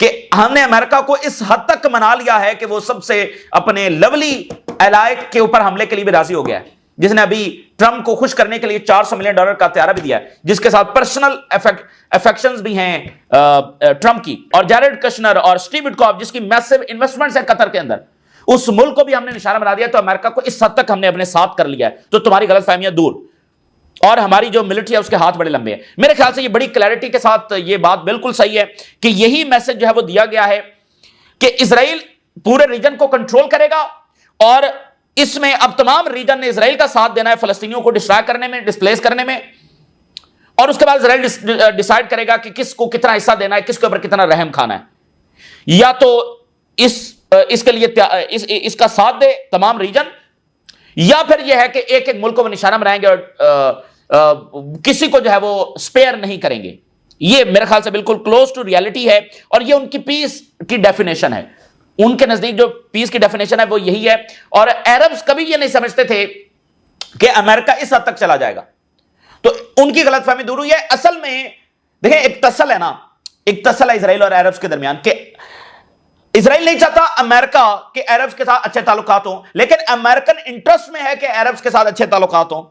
کہ ہم نے امریکہ کو اس حد تک منا لیا ہے کہ وہ سب سے اپنے لولی الائے کے اوپر حملے کے لیے بھی راضی ہو گیا ہے، جس نے ابھی ٹرمپ کو خوش کرنے کے لیے $400 ملین کا ہتھیار بھی دیا ہے، جس کے ساتھ پرسنل افیکشنز بھی ہیں ٹرمپ کی، اور جیریڈ کشنر اور سٹیو وٹکاف جس کی میسو انویسٹمنٹس ہیں قطر کے اندر، اس ملک کو بھی ہم نے نشانہ بنا دیا، تو امریکہ کو اس حد تک ہم نے اپنے ساتھ کر لیا ہے، تو تمہاری غلط فہمیاں دور، اور ہماری جو ملٹری ہے اس کے ہاتھ بڑے لمبے ہیں۔ میرے خیال سے یہ بڑی کلیئرٹی کے ساتھ یہ بات بالکل صحیح ہے کہ یہی میسج جو ہے وہ دیا گیا ہے کہ اسرائیل پورے ریجن کو کنٹرول کرے گا، اور اس میں اب تمام ریجن نے اسرائیل کا ساتھ دینا ہے فلسطینیوں کو ڈسٹرائے کرنے میں، ڈسپلیس کرنے میں، اور اس کے بعد اسرائیل ڈیسائیڈ کرے گا کہ کس کو کتنا حصہ دینا ہے، کس کے اوپر کتنا رحم کھانا ہے، یا تو اس کے لیے اس کا ساتھ دے تمام ریجن، یا پھر یہ ہے کہ ایک ایک ملک کو وہ نشانہ بنائیں گے اور کسی کو جو ہے وہ سپیئر نہیں کریں گے۔ یہ میرے خیال سے بالکل کلوز ٹو ریالٹی ہے، اور یہ ان کی پیس کی ڈیفینیشن ہے، ان کے نزدیک جو پیس کی ڈیفینیشن ہے وہ یہی ہے، اور عربز کبھی یہ نہیں سمجھتے تھے کہ امریکہ اس حد تک چلا جائے گا، تو ان کی غلط فہمی دور ہوئی ہے۔ اصل میں دیکھیں ایک تسل ہے نا، ایک تسل ہے اسرائیل اور عربز کے درمیان کہ اسرائیل نہیں چاہتا امریکہ کے عربز کے ساتھ اچھے تعلقات ہوں، لیکن امریکن انٹرسٹ میں ہے کہ عربز کے ساتھ اچھے تعلقات ہوں،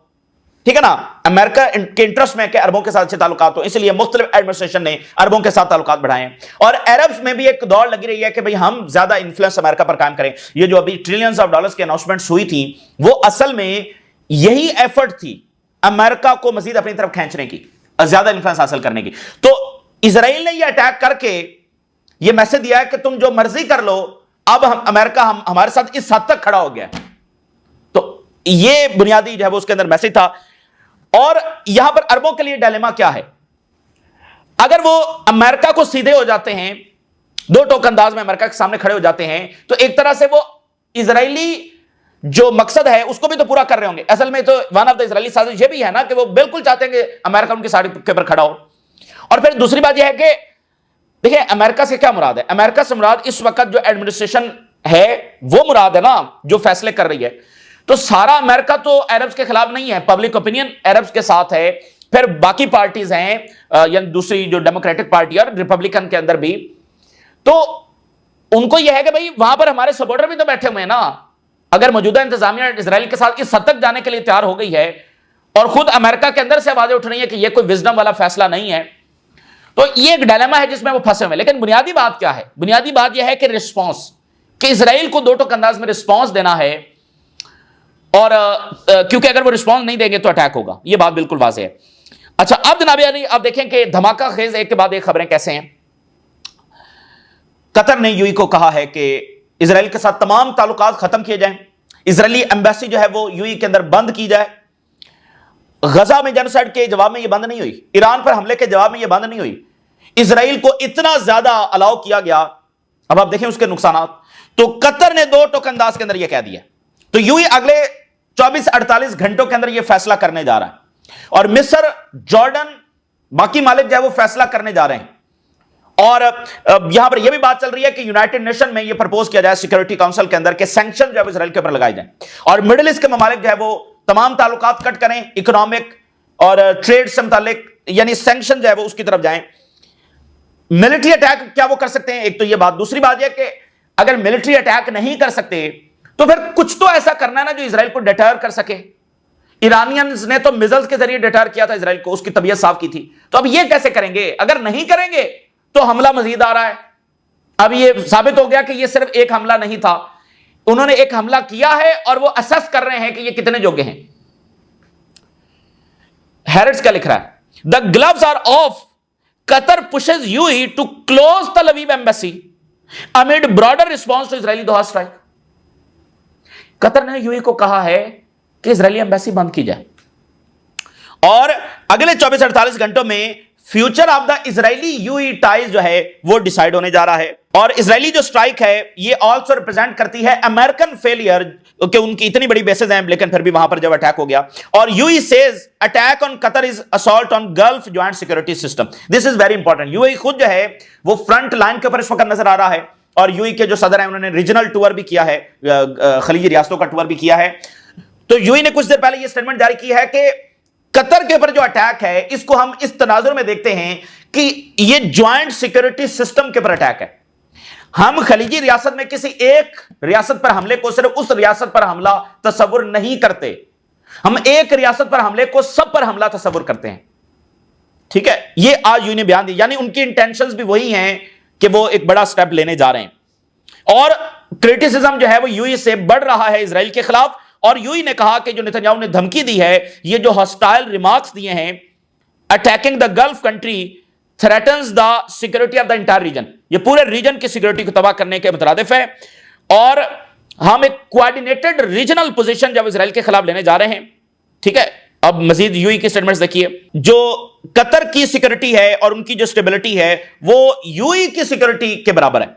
ٹھیک ہے نا، امریکہ کے انٹرسٹ میں ہے کہ عربوں کے ساتھ اچھے تعلقات ہوں، اس لیے مختلف ایڈمنسٹریشن نے عربوں کے ساتھ تعلقات بڑھائے ہیں، اور عربز میں بھی ایک دوڑ لگی رہی ہے کہ بھئی ہم زیادہ انفلوئنس امریکہ پر قائم کریں۔ یہ جو ابھی ٹریلینز آف ڈالرز کی اناؤنسمنٹس ہوئی تھی، وہ اصل میں یہی ایفرٹ تھی امریکہ کو مزید اپنی طرف کھینچنے کی، زیادہ انفلوئنس حاصل کرنے کی۔ تو اسرائیل نے یہ اٹیک کر کے یہ میسج دیا ہے کہ تم جو مرضی کر لو، اب امریکہ ہمارے ساتھ اس حد تک کھڑا ہو گیا، تو یہ بنیادی جو ہے وہ اس کے اندر میسج تھا۔ اور یہاں پر عربوں کے لیے ڈائلیما کیا ہے؟ اگر وہ امریکہ کو سیدھے ہو جاتے ہیں، دو ٹوک انداز میں امریکہ کے سامنے کھڑے ہو جاتے ہیں، تو ایک طرح سے وہ اسرائیلی جو مقصد ہے اس کو بھی تو پورا کر رہے ہوں گے۔ اصل میں تو ون آف دا اسرائیلی سازش یہ بھی ہے نا کہ وہ بالکل چاہتے ہیں کہ امریکہ ان کی سائڈ کے پر کھڑا ہو۔ اور پھر دوسری بات یہ ہے کہ دیکھیں امریکہ سے کیا مراد ہے؟ امریکہ سے مراد اس وقت جو ایڈمنسٹریشن ہے وہ مراد ہے نا، جو فیصلے کر رہی ہے۔ تو سارا امریکہ تو عربز کے خلاف نہیں ہے، پبلک اوپینین عربز کے ساتھ ہے، پھر باقی پارٹیز ہیں، یعنی دوسری جو ڈیموکریٹک پارٹی اور ریپبلکن کے اندر بھی، تو ان کو یہ ہے کہ بھئی وہاں پر ہمارے سپورٹر بھی تو بیٹھے ہوئے ہیں نا۔ اگر موجودہ انتظامیہ اسرائیل کے ساتھ اس حد تک جانے کے لیے تیار ہو گئی ہے، اور خود امریکہ کے اندر سے آوازیں اٹھ رہی ہیں کہ یہ کوئی وزڈم والا فیصلہ نہیں ہے، تو یہ ایک ڈائلیما ہے جس میں وہ پھنسے ہوئے۔ لیکن بنیادی بات کیا ہے؟ بنیادی بات یہ ہے کہ رسپانس، کہ اسرائیل کو دو ٹوک انداز میں رسپانس دینا ہے، اور کیونکہ اگر وہ رسپانس نہیں دیں گے تو اٹیک ہوگا، یہ بات بالکل واضح ہے۔ اچھا اب جناب علی اب دیکھیں کہ دھماکہ خیز ایک کے بعد ایک خبریں کیسے ہیں۔ قطر نے یو ای کو کہا ہے کہ اسرائیل کے ساتھ تمام تعلقات ختم کیے جائیں، اسرائیلی ایمبیسی جو ہے وہ یو ای کے اندر بند کی جائے۔ غزہ میں جنوسائیڈ کے جواب میں یہ بند نہیں ہوئی، ایران پر حملے کے جواب میں یہ بند نہیں ہوئی، اسرائیل کو اتنا زیادہ الاؤ کیا گیا۔ اب آپ دیکھیں اس کے نقصانات، تو قطر نے دو ٹوک انداز کے اندر یہ کہہ دیا، تو یو ای اگلے 24-48 گھنٹوں کے اندر یہ فیصلہ کرنے جا رہا ہے، اور مصر، جارڈن، باقی مالک جو ہے وہ فیصلہ کرنے جا رہے ہیں۔ اور یہاں پر یہ بھی بات چل رہی ہے کہ یونائٹڈ نیشن میں یہ پرپوز کیا جائے سیکورٹی کاؤنسل کے اندر کہ سینکشن جو ہے اسرائیل کے اوپر لگائے جائیں، اور مڈل ایسٹ کے ممالک جو ہے وہ تمام تعلقات کٹ کریں، اکنامک اور ٹریڈ سے متعلق، یعنی سینکشن جو ہے وہ اس کی طرف جائیں۔ ملٹری اٹیک کیا وہ کر سکتے ہیں؟ ایک تو یہ بات، دوسری بات یہ کہ اگر ملٹری اٹیک نہیں کر سکتے تو پھر کچھ تو ایسا کرنا ہے نا جو اسرائیل کو ڈیٹر کر سکے۔ ایرانینز نے تو میزلز کے ذریعے ڈیٹر کیا تھا اسرائیل کو، اس کی طبیعت صاف کی تھی، تو اب یہ کیسے کریں گے؟ اگر نہیں کریں گے تو حملہ مزید آ رہا ہے۔ اب یہ ثابت ہو گیا کہ یہ صرف ایک حملہ نہیں تھا، انہوں نے ایک حملہ کیا ہے اور وہ اسس کر رہے ہیں کہ یہ کتنے جوگے ہیں۔ ہیرٹس کیا لکھ رہا ہے؟ The gloves are off. Qatar pushes UAE to close Tel Aviv embassy amid broader response to Israeli Doha strike. قطر نے UAE کو کہا ہے کہ اسرائیلی ایمبیسی بند کی جائے، اور اگلے 24-48 گھنٹوں میں future of the Israeli U E ties جو ہے وہ ڈیسائیڈ ہونے جا رہا ہے۔ اور اسرائیلی جو سٹرائک ہے یہ آلسو ریپرزینٹ کرتی ہے امریکن فیلئر، کہ ان کی اتنی بڑی بیسز ہیں لیکن پھر بھی وہاں پر جب اٹیک ہو گیا۔ اور UAE says attack on Qatar is assault on Gulf joint security system, this is very important. UAE خود جو ہے وہ فرنٹ لائن کے اوپر اس وقت نظر آ رہا ہے، اور یو ای کے جو صدر ہیں انہوں نے ریجنل ٹور بھی کیا ہے، خلیجی ریاستوں کا ٹور بھی کیا ہے۔ تو یو ای نے کچھ دیر پہلے یہ سٹیٹمنٹ جاری کی ہے کہ قطر کے اوپر جو اٹیک ہے اس کو ہم اس تناظر میں دیکھتے ہیں کہ یہ جوائنٹ سیکورٹی سسٹم کے اوپر اٹیک ہے۔ ہم خلیجی ریاست میں کسی ایک ریاست پر حملے کو صرف اس ریاست پر حملہ تصور نہیں کرتے، ہم ایک ریاست پر حملے کو سب پر حملہ تصور کرتے ہیں. ٹھیک ہے، یہ آج یو نے بیان دی، یعنی ان کی انٹینشنز بھی وہی ہیں کہ وہ ایک بڑا سٹیپ لینے جا رہے ہیں. اور کریٹیسزم جو ہے وہ یو سے بڑھ رہا ہے اسرائیل کے خلاف. اور یو نے کہا کہ جو نتنیاہو نے دھمکی دی ہے، یہ جو ہاسٹائل ریمارکس دیے ہیں، attacking the Gulf country threatens the security of the entire region, یہ پورے ریجن کی سیکورٹی کو تباہ کرنے کے مترادف ہے. اور ہم ایک کوآرڈینیٹڈ ریجنل پوزیشن جب اسرائیل کے خلاف لینے جا رہے ہیں. ٹھیک ہے، اب مزید یو کی سٹیٹمنٹس دیکھیے. جو قطر کی سیکورٹی ہے اور ان کی جو سٹیبلٹی ہے وہ یو کی سیکورٹی کے برابر ہے.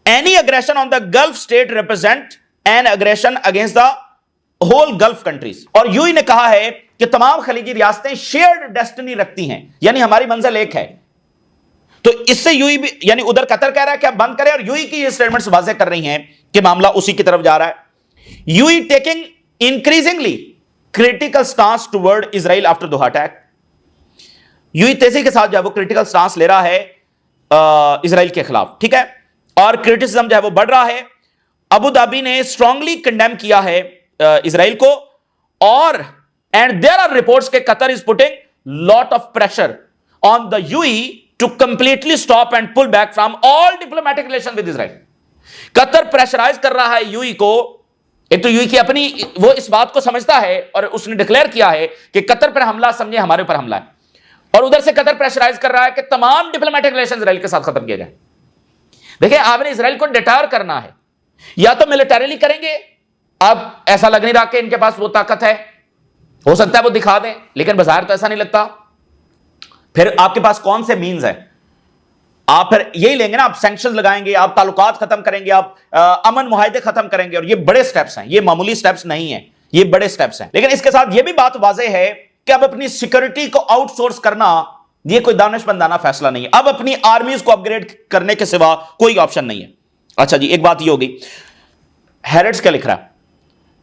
Any aggression on the Gulf state represent an aggression against the whole Gulf countries. اور یو نے کہا ہے کہ تمام خلیجی ریاستیں شیئرڈ ڈیسٹنی رکھتی ہیں، یعنی ہماری منزل ایک ہے. تو اس سے یو بھی، یعنی ادھر قطر کہہ رہا ہے کہ اب بند کرے، اور یو کی یہ سٹیٹمنٹس واضح کر رہی ہیں کہ معاملہ اسی کی طرف جا رہا ہے. You taking increasingly critical stance toward Israel after Doha attack. You تیزی کے ساتھ جو ہے وہ کریٹیکل سٹانس لے رہا ہے اسرائیل کے خلاف. ٹھیک ہے، اور کریٹیسزم جو ہے وہ بڑھ رہا ہے. ابو دھابی نے اسٹرانگلی کنڈیم کیا ہے اسرائیل کو. اور اینڈ دیر آر رپورٹس کہ Qatar is putting lot of pressure on the U to completely stop and pull back from all diplomatic relation with Israel. Qatar pressurize کر رہا ہے you کو. ایک تو یو کی اپنی وہ اس بات کو سمجھتا ہے اور اس نے ڈکلیئر کیا ہے کہ قطر پر حملہ سمجھے ہمارے پر حملہ ہے، اور ادھر سے قطر پریشرائز کر رہا ہے کہ تمام ڈپلومیٹک ریلیشن اسرائیل کے ساتھ ختم کیے جائیں. دیکھیں، آپ نے اسرائیل کو ڈیٹر کرنا ہے، یا تو ملٹریلی کریں گے. اب ایسا لگ نہیں رہا کہ ان کے پاس وہ طاقت ہے، ہو سکتا ہے وہ دکھا دیں، لیکن بظاہر تو ایسا نہیں لگتا. پھر آپ کے پاس کون سے مینز ہیں؟ آپ پھر یہی لیں گے نا، آپ سینکشنز لگائیں گے، آپ تعلقات ختم کریں گے، آپ امن معاہدے ختم کریں گے. اور یہ بڑے سٹیپس ہیں، یہ معمولی سٹیپس نہیں ہیں، یہ بڑے سٹیپس ہیں. لیکن اس کے ساتھ یہ بھی بات واضح ہے کہ اب اپنی سیکورٹی کو آؤٹ سورس کرنا یہ کوئی دانش مندانہ فیصلہ نہیں ہے. اب اپنی آرمیز کو اپ گریڈ کرنے کے سوا کوئی آپشن نہیں ہے. اچھا جی، ایک بات یہ ہوگی. ہیرٹس کیا لکھ رہا ہے؟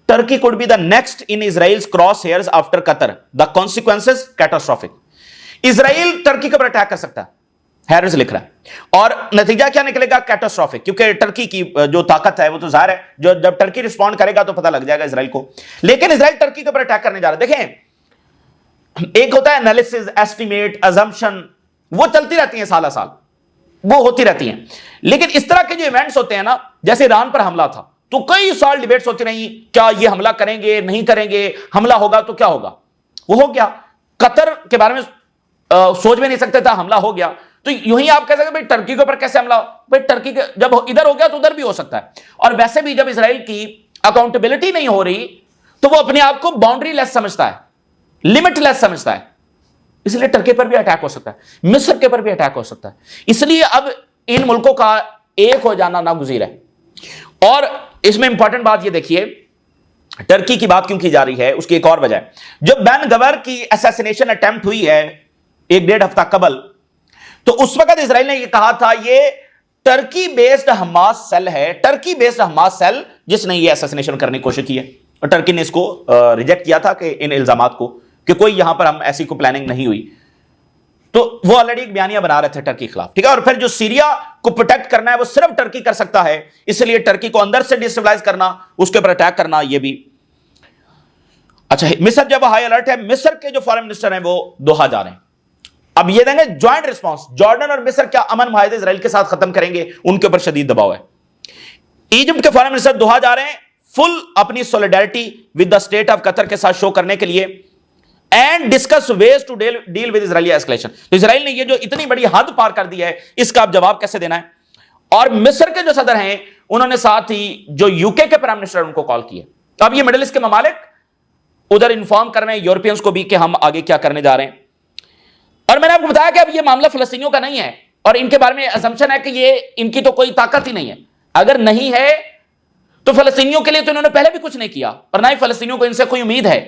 Turkey could be the next in Israel's crosshairs after Qatar. The consequences catastrophic. Israel Turkey کے اوپر اٹیک کر سکتا ہے، ہیرٹس لکھ رہا ہے. اور نتیجہ کیا نکلے گا؟ کیٹاسٹرافک. کیونکہ ٹرکی کی جو طاقت ہے وہ تو ظاہر ہے، جب ٹرکی رسپونڈ کرے گا تو پتہ لگ جائے گا اسرائیل کو. لیکن اسرائیل ٹرکی کے اوپر اٹیک کرنے جا رہا ہے. دیکھیں، ایک ہوتا ہے انالیسز، ایسٹیمیٹ، ازمپشن، وہ چلتی رہتی ہیں سالہ سال، وہ ہوتی رہتی ہیں. لیکن اس طرح کے جو ایونٹس ہوتے ہیں نا، جیسے ایران پر حملہ تھا تو کئی سال ڈیبیٹس ہوتی رہی، کیا یہ حملہ کریں گے نہیں کریں گے، حملہ ہوگا تو کیا ہوگا. وہ ہو گیا. قطر کے بارے میں سوچ میں نہیں سکتے تھا، حملہ ہو گیا. تو یوں ہی آپ کہہ سکتے بھائی ٹرکی کے اوپر کیسے حملہ؟ بھائی ٹرکی کے جب ادھر ہو گیا تو ادھر بھی ہو سکتا ہے. اور ویسے بھی جب اسرائیل کی اکاؤنٹیبلٹی نہیں ہو رہی تو وہ اپنے آپ کو باؤنڈری لیس سمجھتا ہے، لمٹ لیس سمجھتا ہے. اس لیے ٹرکی پر بھی اٹیک ہو سکتا ہے، مصر کے پر بھی اٹیک ہو سکتا ہے. اس لیے اب ان ملکوں کا ایک ہو جانا ناگزیر ہے. اور اس میں امپورٹنٹ بات یہ دیکھیے، ٹرکی کی بات کیوں کی جا رہی ہے، اس کی ایک اور وجہ ہے. جب بین گور کی اسیسینیشن اٹیمپٹ ہوئی ہے 1-1.5 ہفتہ قبل، تو اس وقت اسرائیل نے یہ کہا تھا یہ ٹرکی بیسڈ حماس سیل ہے، ٹرکی بیسڈ حماس سیل جس نے یہ اسیسینیشن کرنے کی کوشش کی ہے. اور ٹرکی نے اس کو ریجیکٹ کیا تھا کہ ان الزامات کو، کہ کوئی یہاں پر ہم ایسی کو پلاننگ نہیں ہوئی. تو وہ آلریڈی ایک بیانیہ بنا رہے تھے ٹرکی کے خلاف. ٹھیک ہے. اور پھر جو سیریا کو پروٹیکٹ کرنا ہے وہ صرف ٹرکی کر سکتا ہے، اس لیے ٹرکی کو اندر سے ڈیسٹیبلائز کرنا، اس کے اوپر اٹیک کرنا، یہ بھی. اچھا، مصر جب ہائی الرٹ ہے، مصر کے جو فارن منسٹر ہیں وہ دوحہ جا رہے ہیں. اب یہ دیں گے جوائنٹ ریسپانس. جارڈن اور مصر کیا امن معاہدے اسرائیل کے ساتھ ختم کریں گے؟ ان کے اوپر شدید دباؤ ہے. ایجپٹ کے فارن منسٹر دوحہ جا رہے ہیں فل اپنی solidarity with the state of Qatar کے ساتھ شو کرنے کے لیے، and discuss ways to deal with Israeli escalation. تو اسرائیل نے یہ جو اتنی بڑی حد پار کر دی ہے، اس کا اب جواب کیسے دینا ہے. اور مصر کے جو صدر ہیں انہوں نے ساتھ ہی جو UK کے پرائم منسٹر ان کو کال کی ہے. اب یہ مڈل ایسٹ کے ممالک ادھر انفارم کر رہے ہیں یورپینز کو بھی کہ ہم آگے کیا کرنے جا رہے ہیں. اور میں نے آپ کو بتایا کہ اب یہ معاملہ فلسطینیوں کا نہیں ہے، اور ان کے بارے میں اسمپشن ہے کہ یہ ان کی تو کوئی طاقت ہی نہیں ہے. اگر نہیں ہے تو فلسطینیوں کے لیے تو انہوں نے پہلے بھی کچھ نہیں کیا، اور نہ ہی فلسطینیوں کو ان سے کوئی امید ہے.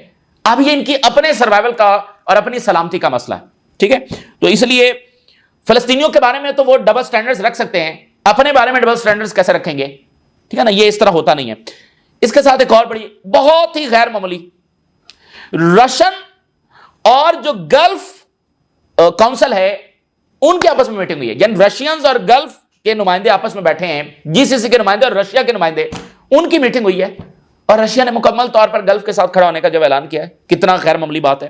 اب یہ ان کی اپنے سروائیول کا اور اپنی سلامتی کا مسئلہ ہے. ٹھیک ہے. تو اس لیے فلسطینیوں کے بارے میں تو وہ ڈبل سٹینڈرڈز رکھ سکتے ہیں، اپنے بارے میں ڈبل سٹینڈرڈز کیسے رکھیں گے؟ ٹھیک ہے نا، یہ اس طرح ہوتا نہیں ہے. اس کے ساتھ ایک اور بڑی بہت ہی غیر معمولی، رشین اور جو گلف کاؤنسل ہے ان کے آپس میں میٹنگ ہوئی ہے. یعنی رشینز اور گلف کے نمائندے آپس میں بیٹھے ہیں, GCC کے نمائندے اور رشیا کے نمائندے, ان کی میٹنگ ہوئی ہے اور رشیا نے مکمل طور پر گلف کے ساتھ کھڑا ہونے کا جب اعلان کیا ہے, کتنا غیر معمولی بات ہے.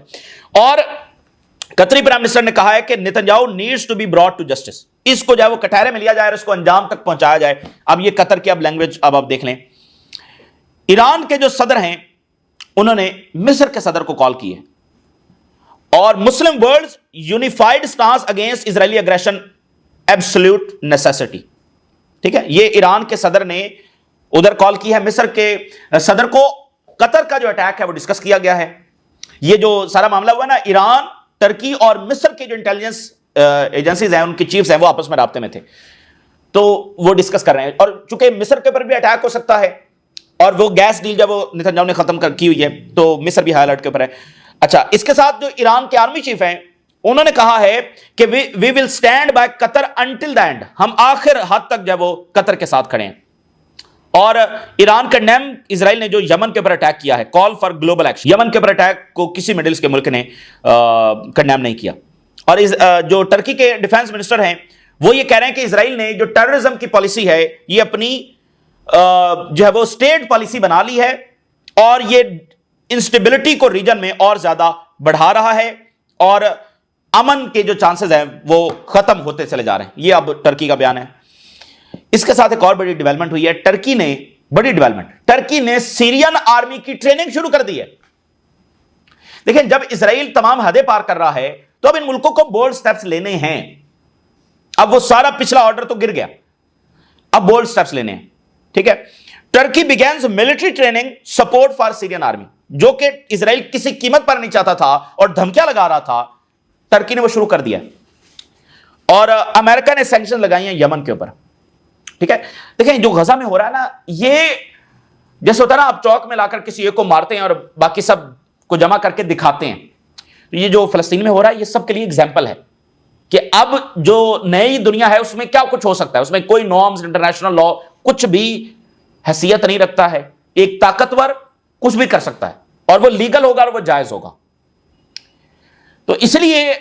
اور قطری پرائم منسٹر نے کہا ہے کہ Netanyahu needs to be brought to justice, اس کو جو ہے وہ کٹہرے میں لیا جائے اور اس کو انجام تک پہنچایا جائے. اب یہ قطر کی اب لینگویج اب آپ دیکھ لیں. ایران کے جو صدر ہیں انہوں نے مصر کے صدر کو کال کی ہے, اور Muslim world unified stance against اسرائیلی اگریشن ایبسولوٹ نیسیسٹی. ٹھیک ہے, یہ ایران کے صدر نے ادھر کال کی ہے مصر کے صدر کو. قطر کا جو اٹیک ہے وہ ڈسکس کیا گیا ہے. یہ جو سارا معاملہ ہوا نا, ایران, ترکی اور مصر کے جو انٹیلیجنس ایجنسیز ہیں ان کی چیفز ہیں وہ آپس میں رابطے میں تھے, تو وہ ڈسکس کر رہے ہیں. اور چونکہ مصر کے اوپر بھی اٹیک ہو سکتا ہے اور وہ گیس ڈیل جب وہ نیتنیاہو نے ختم کی ہوئی ہے تو مصر بھی ہائی الرٹ کے اوپر ہے. اچھا, اس کے ساتھ جو ایران کے آرمی چیف ہیں انہوں نے کہا ہے کہ we will stand by Qatar until the end, ہم آخر حد تک جو وہ قطر کے ساتھ کھڑے ہیں. اور ایران کنڈیم اسرائیل نے جو یمن کے اوپر اٹیک کیا ہے, کال فار گلوبل ایکشن. یمن کے اوپر اٹیک کو کسی مڈل ایسٹ کے ملک نے کنڈیم نہیں کیا. اور جو ٹرکی کے ڈیفنس منسٹر ہیں وہ یہ کہہ رہے ہیں کہ اسرائیل نے جو ٹیررزم کی پالیسی ہے یہ اپنی جو ہے وہ اسٹیٹ پالیسی بنا لی ہے, اور یہ انسٹیبلٹی کو ریجن میں اور زیادہ بڑھا رہا ہے, اور امن کے جو چانسز ہیں وہ ختم ہوتے چلے جا رہے ہیں. یہ اب ٹرکی کا بیان ہے. اس کے ساتھ ایک اور بڑی ڈیولپمنٹ ہوئی ہے. ٹرکی نے سیرین آرمی کی ٹریننگ شروع کر دی ہے. دیکھیں, جب اسرائیل تمام حدیں پار کر رہا ہے تو اب ان ملکوں کو بولڈ سٹیپس لینے ہیں. اب وہ سارا پچھلا آرڈر تو گر گیا, اب بولڈ سٹیپس لینے ہیں. ٹھیک ہے, Turkey begins military training support for Syrian army, جو کہ اسرائیل کسی قیمت پر نہیں چاہتا تھا اور دھمکیاں لگا رہا تھا, ٹرکی نے وہ شروع کر دیا. اور امریکہ نے سینکشن لگائی ہیں یمن کے اوپر. ٹھیک ہے, دیکھیں جو غزہ میں ہو رہا ہے نا, یہ جیسے ہوتا ہے نا آپ چوک میں لا کر کسی ایک کو مارتے ہیں اور باقی سب کو جمع کر کے دکھاتے ہیں. یہ جو فلسطین میں ہو رہا ہے یہ سب کے لیے ایگزامپل ہے کہ اب جو نئی دنیا ہے اس میں کیا کچھ ہو سکتا ہے. اس میں کوئی نارمز, انٹرنیشنل لا کچھ بھی حیثیت نہیں رکھتا ہے. ایک طاقتور کچھ بھی کر سکتا ہے اور وہ لیگل ہوگا اور وہ جائز ہوگا. تو اس لیے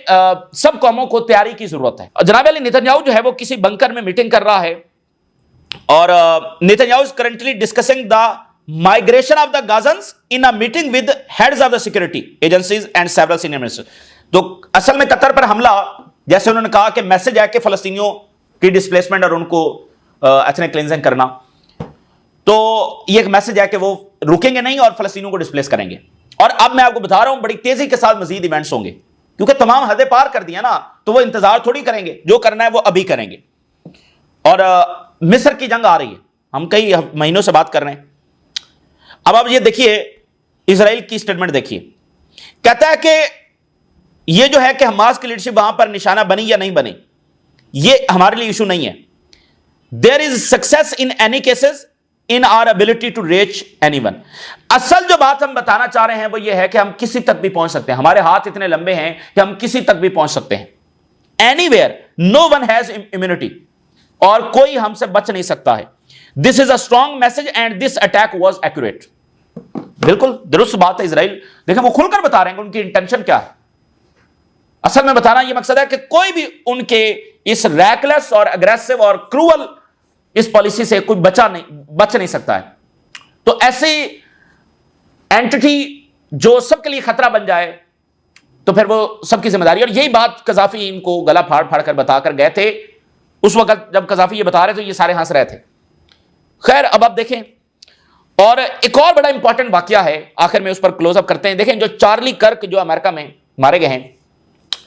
سب قوموں کو تیاری کی ضرورت ہے. جناب علی نیتنیاہو جو ہے وہ کسی بنکر میں میٹنگ کر رہا ہے, اور نیتنیاہو is currently discussing the migration of the Gazans in a meeting with heads of the security agencies and several senior ministers. تو اصل میں قطر پر حملہ, جیسے انہوں نے کہا کہ میسج ہے کہ فلسطینیوں کی ڈسپلیسمنٹ اور ان کو ایتھنک کلینزنگ کرنا, تو یہ ایک میسج ہے کہ وہ رکیں گے نہیں اور فلسطینیوں کو ڈسپلیس کریں گے. اور اب میں آپ کو بتا رہا ہوں بڑی تیزی کے ساتھ مزید ایونٹس ہوں گے, کیونکہ تمام حدیں پار کر دیا نا, تو وہ انتظار تھوڑی کریں گے, جو کرنا ہے وہ ابھی کریں گے. اور مصر کی جنگ آ رہی ہے, ہم کئی مہینوں سے بات کر رہے ہیں. اب آپ یہ دیکھیے, اسرائیل کی سٹیٹمنٹ دیکھیے, کہتا ہے کہ یہ جو ہے کہ حماس کی لیڈرشپ وہاں پر نشانہ بنی یا نہیں بنی, یہ ہمارے لیے ایشو نہیں ہے. There is success in any cases in our ability to reach anyone. اصل جو بات ہم بتانا چاہ رہے ہیں وہ یہ ہے کہ ہم کسی تک بھی پہنچ سکتے ہیں, ہمارے ہاتھ اتنے لمبے ہیں کہ ہم کسی تک بھی پہنچ سکتے ہیں. Anywhere, no one has immunity, اور کوئی ہم سے بچ نہیں سکتا ہے. This is a strong message and this attack was accurate. بالکل درست بات ہے. اسرائیل دیکھیں وہ کھل کر بتا رہے ہیں کہ ان کی انٹینشن کیا ہے. اصل میں بتانا یہ مقصد ہے کہ کوئی بھی ان کے اس ریکلیس اور اگریسو اور کروول اس پالیسی سے کوئی بچ نہیں سکتا ہے. تو ایسی اینٹی جو سب کے لیے خطرہ بن جائے تو پھر وہ سب کی ذمہ داری. اور یہی بات قذافی ان کو گلا پھاڑ پھاڑ کر بتا کر گئے تھے اس وقت جب قذافی یہ بتا رہے تو یہ سارے ہنس رہے تھے. خیر اب آپ دیکھیں, اور ایک اور بڑا امپورٹنٹ واقعہ ہے, آخر میں اس پر کلوز اپ کرتے ہیں. دیکھیں جو چارلی کرک جو امریکہ میں مارے گئے ہیں,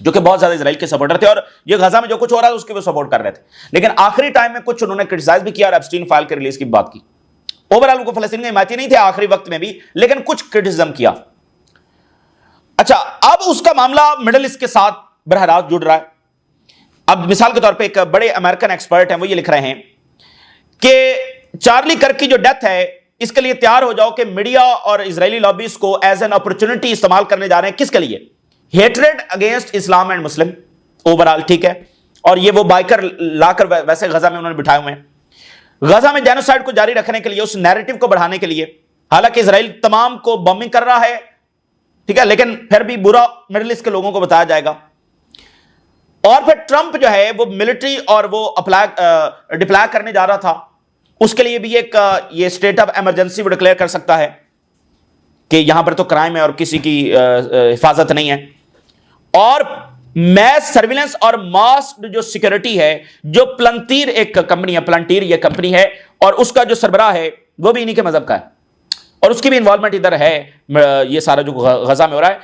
جو کہ بہت زیادہ اسرائیل کے سپورٹر تھے, اور یہ غزہ میں جو کچھ ہو رہا ہے اس کی وہ سپورٹ کر رہے تھے, لیکن آخری ٹائم میں کچھ انہوں نے کرٹیسائز بھی کیا اور ایپسٹین فائل کے ریلیز کی بات کی. اوورآل کو فلسطین کے حمایتی نہیں تھے آخری وقت میں بھی, لیکن کچھ کرٹیسزم کیا. اچھا, اب اس کا معاملہ مڈل ایسٹ کے ساتھ براہ راست جڑ رہا ہے. اب مثال کے طور پہ ایک بڑے امریکن ایکسپرٹ ہیں, وہ یہ لکھ رہے ہیں کہ چارلی کرک کی جو ڈیتھ ہے اس کے لیے تیار ہو جاؤ کہ میڈیا اور اسرائیلی لابیز کو ایز این اپرچونٹی استعمال کرنے جا رہے ہیں. کس کے لیے؟ Hatred against Islam and Muslim overall. ٹھیک ہے, اور یہ وہ بائکر لا کر ویسے غزہ میں انہوں نے بٹھائے ہوئے ہیں, غزہ میں جینوسائیڈ کو جاری رکھنے کے لیے, اس نیریٹو کو بڑھانے کے لیے. حالانکہ اسرائیل تمام کو بمبنگ کر رہا ہے, ٹھیک ہے, لیکن پھر بھی برا مڈل ایسٹ کے لوگوں کو بتایا جائے گا. اور پھر ٹرمپ جو ہے وہ ملٹری اور وہ ڈپلائی کرنے جا رہا تھا، اس کے لیے بھی ایک یہ اسٹیٹ آف ایمرجنسی وہ ڈکلیئر کر سکتا ہے کہ یہاں پر تو کرائم ہے اور کسی کی حفاظت نہیں ہے. اور میس سرویلنس اور ماس جو سیکورٹی ہے، جو پلنٹیر ایک کمپنی ہے، پلنٹیر یہ کمپنی ہے، اور اس کا جو سربراہ ہے وہ بھی انہی کے مذہب کا ہے، اور اس کی بھی انوالومنٹ ادھر ہے. یہ سارا جو غزہ میں ہو رہا ہے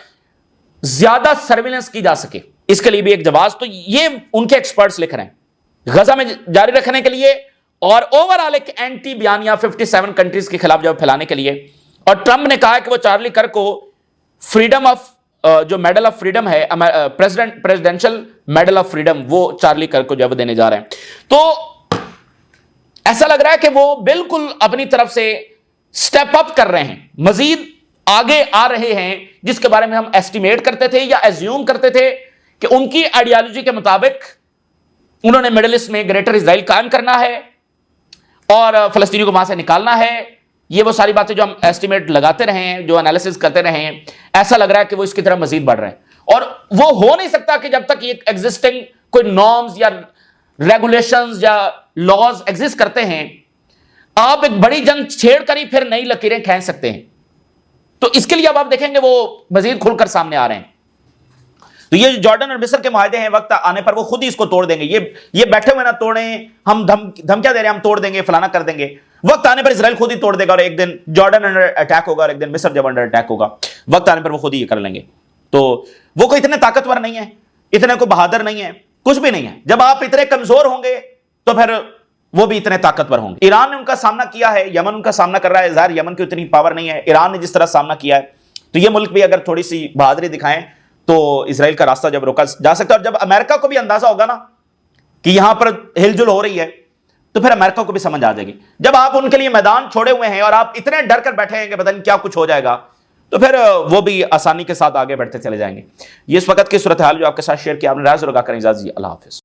زیادہ سرویلنس کی جا سکے، اس کے لیے بھی ایک جواز. تو یہ ان کے ایکسپرٹس لکھ رہے ہیں غزہ میں جاری رکھنے کے لیے، اور اوورآل ایک اینٹی بیانیہ 57 کنٹریز کے خلاف جب پھیلانے کے لیے. اور ٹرمپ نے کہا کہ وہ چارلی کرک کو فریڈم آف جو میڈل آف فریڈم ہے، پریزیڈنشل میڈل آف فریڈم، وہ چارلی کرک کو جب دینے جا رہے ہیں. تو ایسا لگ رہا ہے کہ وہ بالکل اپنی طرف سے سٹیپ اپ کر رہے ہیں، مزید آگے آ رہے ہیں، جس کے بارے میں ہم ایسٹیمیٹ کرتے تھے یا ایزیوم کرتے تھے کہ ان کی آئیڈیالوجی کے مطابق انہوں نے مڈل ایسٹ میں گریٹر اسرائیل قائم کرنا ہے اور فلسطینیوں کو وہاں سے نکالنا ہے. یہ وہ ساری باتیں جو ہم ایسٹیمیٹ لگاتے رہے ہیں، جو انالیسس کرتے رہے ہیں، ایسا لگ رہا ہے کہ وہ اس کی طرف مزید بڑھ رہے ہیں. اور وہ ہو نہیں سکتا کہ جب تک یہ ایگزسٹنگ کوئی نارمز یا ریگولیشنز یا لاز ایگزسٹ کرتے ہیں، آپ ایک بڑی جنگ چھیڑ کر ہی پھر نئی لکیریں کھینچ سکتے ہیں. تو اس کے لیے اب آپ دیکھیں گے وہ مزید کھل کر سامنے آ رہے ہیں. تو یہ جارڈن اور مصر کے معاہدے ہیں، وقت آنے پر وہ خود ہی اس کو توڑ دیں گے. یہ بیٹھے ہوئے نہ توڑیں، ہم دھمکیاں دے رہے ہیں ہم توڑ دیں گے، فلانا کر دیں گے. وقت آنے پر اسرائیل خود ہی توڑ دے گا، اور ایک دن جارڈن انڈر اٹیک ہوگا اور ایک دن مصر جب انڈر اٹیک ہوگا، وقت آنے پر وہ خود ہی یہ کر لیں گے. تو وہ کوئی اتنے طاقتور نہیں ہے، اتنے کوئی بہادر نہیں ہے، کچھ بھی نہیں ہے. جب آپ اتنے کمزور ہوں گے تو پھر وہ بھی اتنے طاقتور ہوں گے. ایران نے ان کا سامنا کیا ہے، یمن ان کا سامنا کر رہا ہے. ظاہر یمن کی اتنی پاور نہیں ہے، ایران نے جس طرح سامنا کیا ہے، تو یہ ملک بھی اگر تھوڑی سی بہادری دکھائیں تو اسرائیل کا راستہ جب روکا جا سکتا ہے. اور جب امریکہ کو بھی اندازہ ہوگا نا کہ یہاں پر ہل جل ہو رہی ہے، تو پھر امریکہ کو بھی سمجھ آ جائے گی. جب آپ ان کے لیے میدان چھوڑے ہوئے ہیں اور آپ اتنے ڈر کر بیٹھے ہیں کہ پتہ نہیں کیا کچھ ہو جائے گا، تو پھر وہ بھی آسانی کے ساتھ آگے بڑھتے چلے جائیں گے. یہ اس وقت کی صورتحال جو آپ کے ساتھ شیئر کیا، آپ نے رائے ضرور آگاہ کریں. اجازت دیجیے، اللہ حافظ.